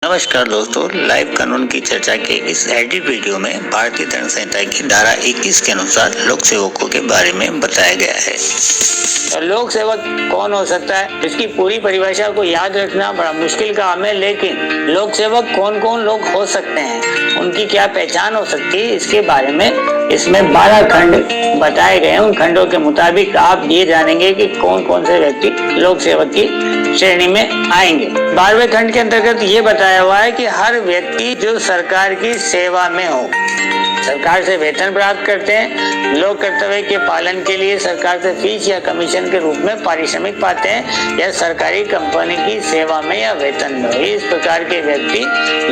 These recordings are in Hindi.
नमस्कार दोस्तों, लाइव कानून की चर्चा के इस एडिट वीडियो में भारतीय दंड संहिता की धारा 21 के अनुसार लोक सेवकों के बारे में बताया गया है। तो लोक सेवक कौन हो सकता है, इसकी पूरी परिभाषा को याद रखना बड़ा मुश्किल काम है, लेकिन लोक सेवक कौन कौन लोग हो सकते हैं, उनकी क्या पहचान हो सकती है, इसके बारे में इसमें 12 खंड बताए गए हैं। उन खंडों के मुताबिक आप ये जानेंगे कि कौन कौन से व्यक्ति लोक सेवक की श्रेणी में आएंगे। 12वें खंड के अंतर्गत ये बताया हुआ है कि हर व्यक्ति जो सरकार की सेवा में हो, सरकार से वेतन प्राप्त करते हैं, लोक कर्तव्य के पालन के लिए सरकार से फीस या कमीशन के रूप में पारिश्रमिक पाते हैं, या सरकारी कंपनी की सेवा में या वेतन में, इस प्रकार के व्यक्ति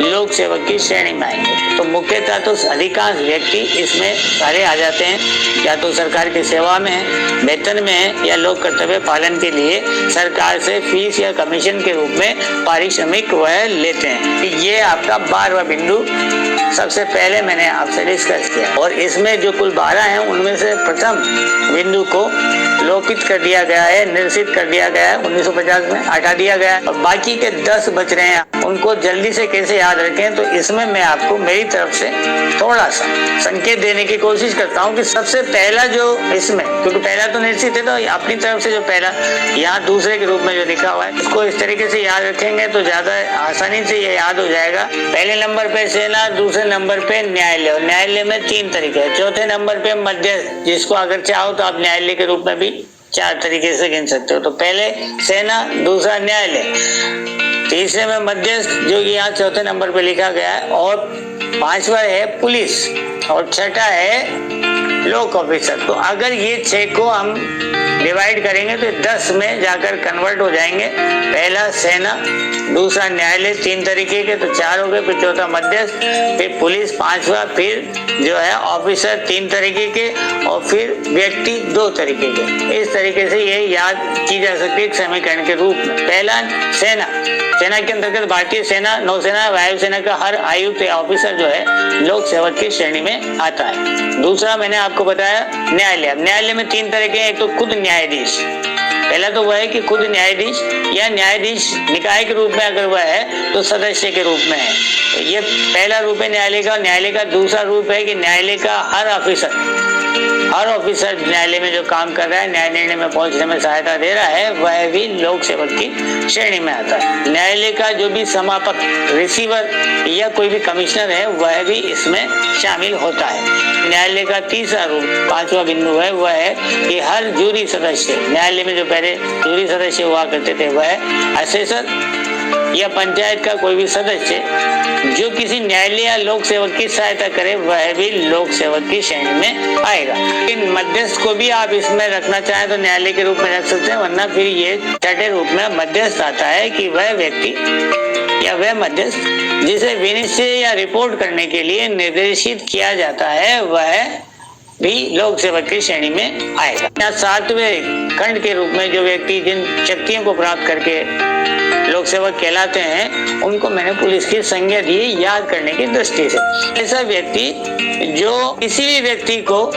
लोक सेवक की श्रेणी में आएंगे। तो मुख्यतः तो अधिकांश व्यक्ति इसमें सारे आ जाते हैं, या तो सरकार की सेवा में है, वेतन में है, या लोक कर्तव्य पालन के लिए सरकार से फीस या कमीशन के रूप में पारिश्रमिक वह लेते हैं। ये आपका 12वां बिंदु सबसे पहले मैंने आपसे डिस्कस किया, और इसमें जो कुल 12 हैं उनमें से प्रथम बिंदु को लोपित कर दिया गया है, निरसित कर दिया गया है, 1950 में हटा दिया गया है, और बाकी के 10 बच रहे हैं। उनको जल्दी से कैसे याद रखें, तो इसमें मैं आपको मेरी तरफ से थोड़ा सा संकेत देने की कोशिश करता हूँ कि सबसे पहला जो इसमें, क्योंकि पहला तो निश्चित है, तो अपनी तरफ से जो पहला यहाँ दूसरे के रूप में जो लिखा हुआ है, इसको इस तरीके से याद रखेंगे तो ज्यादा आसानी से ये याद हो जाएगा। पहले नंबर पे सेना, दूसरे नंबर पे न्यायालय, और न्यायालय में 3 तरीके हैं। चौथे नंबर पे मध्यस्थ, जिसको अगर चाहो तो आप न्यायालय के रूप में भी 4 तरीके से गिन सकते हो। तो पहले सेना, दूसरा न्यायालय, तीसरे में मध्यस्थ जो कि यहाँ चौथे नंबर पे लिखा गया है, और 5वां है पुलिस, और 6ठा है लोक ऑफिसर। तो अगर ये 6 को हम डिवाइड करेंगे तो 10 में जाकर कन्वर्ट हो जाएंगे। पहला सेना, दूसरा न्यायालय, 3 तरीके के, तो 4 हो गए, फिर चौथा मध्यस्थ, फिर पुलिस 5वां, फिर जो है ऑफिसर 3 तरीके के, और फिर व्यक्ति 2 तरीके के। इस तरीके से ये याद की जा सकती है समीकरण के रूप में। पहला सेना, सेना के अंतर्गत भारतीय सेना, नौसेना, वायुसेना का हर आयुक्त या ऑफिसर जो है लोक सेवक की श्रेणी में आता है। दूसरा मैंने आपको बताया न्यायालय। न्यायालय में 3 तरह के हैं, एक तो खुद न्यायाधीश, पहला तो वह है कि खुद न्यायाधीश, या न्यायाधीश निकाय के रूप में अगर वह है तो सदस्य के रूप में है। तो ये पहला रूप है न्यायालय का। न्यायालय का दूसरा रूप है कि न्यायालय का हर ऑफिसर न्यायालय में जो काम कर रहा है, न्याय निर्णय में पहुंचने में सहायता दे रहा है, वह भी लोक सेवक की श्रेणी में आता है। न्यायालय का जो भी समापक, रिसीवर या कोई भी कमिश्नर है, वह भी इसमें शामिल होता है। न्यायालय का तीसरा रूप, 5वां बिंदु है, वह है कि हर जूरी सदस्य, न्यायालय में जो पहले जूरी सदस्य हुआ करते थे, वह असेसर या पंचायत का कोई भी सदस्य जो किसी न्यायालय या लोक सेवक की सहायता करे, वह भी लोक सेवक की श्रेणी में आएगा। इन मध्यस्थ को भी आप इसमें रखना चाहें तो न्यायालय के रूप में रख सकते हैं, वरना फिर ये 6ठे रूप में मध्यस्थ आता है कि वह व्यक्ति या वह मध्यस्थ जिसे विनिश्चय या रिपोर्ट करने के लिए निर्देशित किया जाता है, वह भी लोक सेवक की श्रेणी में आएगा। 7वें खंड के रूप में जो व्यक्ति जिन शक्तियों को प्राप्त करके लोक सेवक कहलाते हैं, उनको मैंने पुलिस की संज्ञा दी याद करने की दृष्टि से। ऐसा व्यक्ति जो किसी भी व्यक्ति को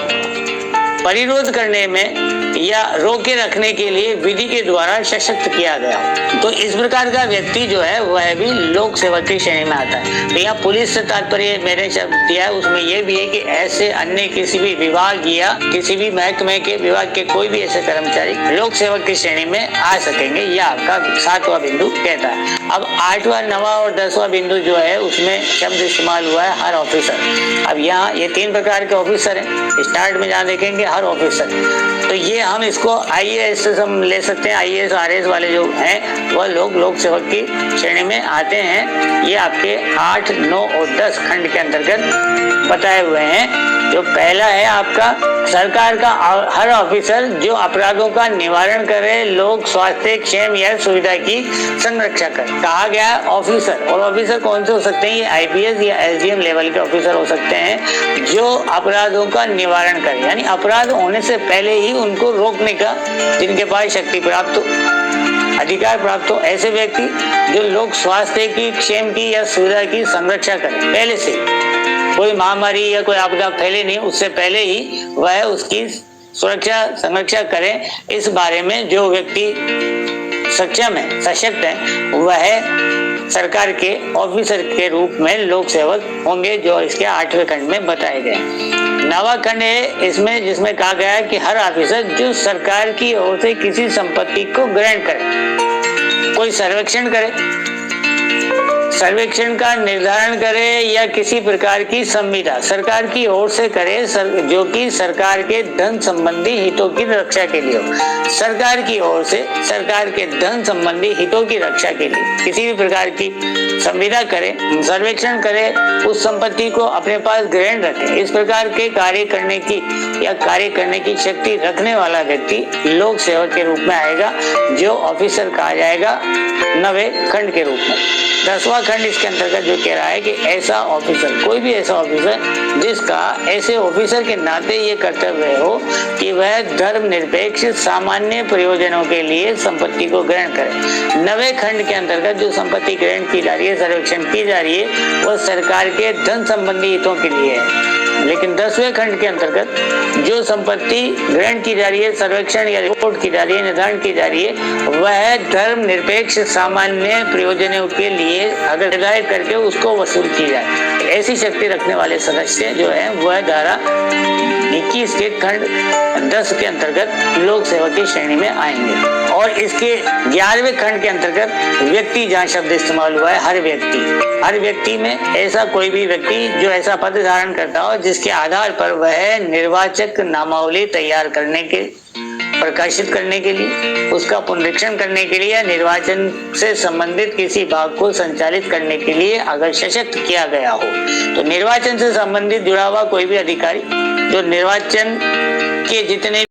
परिरोध करने में या रोके रखने के लिए विधि के द्वारा सशक्त किया गया, तो इस प्रकार का व्यक्ति जो है वह भी लोक सेवक की श्रेणी में आता है। तो यहाँ पुलिस से तात्पर्य मैंने शब्द दिया है, उसमें यह भी है कि ऐसे अन्य किसी भी विभाग या किसी भी महकमे के विभाग के कोई भी ऐसे कर्मचारी लोक सेवक की श्रेणी में आ सकेंगे, यह आपका 7वां बिंदु कहता है। अब 8वां, 9वां और 10वां बिंदु जो है उसमें शब्द इस्तेमाल हुआ है हर ऑफिसर। अब यहाँ ये 3 प्रकार के ऑफिसर हैं। स्टार्ट में जहाँ देखेंगे हर ऑफिसर, तो ये हम इसको IAS से हम ले सकते हैं। IAS RAS वाले जो हैं वह लोग लोक सेवक की श्रेणी में आते हैं। ये आपके 8, 9 और 10 खंड के अंतर्गत बताए हुए हैं। जो पहला है आपका सरकार का हर ऑफिसर जो अपराधों का निवारण करे, लोक स्वास्थ्य, क्षेम या सुविधा की संरक्षा करे। कहा गया ऑफिसर, और ऑफिसर कौन से हो सकते हैं? ये IPS या SDM लेवल के ऑफिसर हो सकते हैं जो अपराधों का निवारण करे, यानी अपराध होने से पहले ही उनको रोकने का जिनके पास शक्ति प्राप्त हो, अधिकार प्राप्त हो। ऐसे व्यक्ति जो लोक स्वास्थ्य की, क्षेम की या सुविधा की संरक्षा करे, पहले से कोई महामारी या कोई आपदा फैले नहीं, उससे पहले ही वह उसकी सुरक्षा संरक्षा करें, इस बारे में जो व्यक्ति सक्षम है, सशक्त है, वह सरकार के ऑफिसर के रूप में लोक सेवक होंगे, जो इसके 8वें खंड में बताए गए। 9वां खंड है इसमें, जिसमें कहा गया है कि हर ऑफिसर जो सरकार की ओर से किसी संपत्ति को ग्रहण करे, कोई सर्वेक्षण करे, सर्वेक्षण का निर्धारण करे या किसी प्रकार की संविदा सरकार की ओर से करे, जो कि सरकार के धन संबंधी हितों की रक्षा के लिए हो। सरकार की ओर से सरकार के धन संबंधी हितों की रक्षा के लिए किसी भी प्रकार की संविदा करे, सर्वेक्षण करे, उस संपत्ति को अपने पास ग्रहण रखे, इस प्रकार के कार्य करने की या कार्य करने की शक्ति रखने वाला व्यक्ति लोक सेवक के रूप में आएगा, जो ऑफिसर कहा जाएगा 9वें खंड के रूप में। 10वां खंड इसके अंतर्गत जो कह रहा है कि ऐसा ऑफिसर, कोई भी ऐसा ऑफिसर जिसका ऐसे ऑफिसर के नाते ये कर्तव्य हो कि वह धर्मनिरपेक्ष सामान्य प्रयोजनों के लिए संपत्ति को ग्रहण करे। 9वें खंड के अंतर्गत जो संपत्ति ग्रहण की जा रही है, सर्वेक्षण की जा रही है, वह सरकार के धन संबंधी हितों के लिए है। लेकिन 10वें खंड के अंतर्गत जो संपत्ति ग्रहण की जा रही है, सर्वेक्षण या रिपोर्ट की जा रही है, निर्धारण की जा रही है, वह धर्मनिरपेक्ष सामान्य प्रयोजनों के लिए अगर निर्धारित करके उसको वसूल की जाए, ऐसी शक्ति रखने वाले सदस्य जो है वह धारा 21 के खंड 10 के अंतर्गत लोक सेवक की श्रेणी में आएंगे। और इसके 11वें खंड के अंतर्गत व्यक्ति, जहाँ शब्द इस्तेमाल हुआ है हर व्यक्ति में ऐसा कोई भी व्यक्ति जो ऐसा पद धारण करता हो जिसके आधार पर वह निर्वाचक नामावली तैयार करने के, प्रकाशित करने के लिए, उसका पुनरीक्षण करने के लिए या निर्वाचन से संबंधित किसी भाग को संचालित करने के लिए अगर सशक्त किया गया हो, तो निर्वाचन से संबंधित जुड़ा हुआ कोई भी अधिकारी जो निर्वाचन के जितने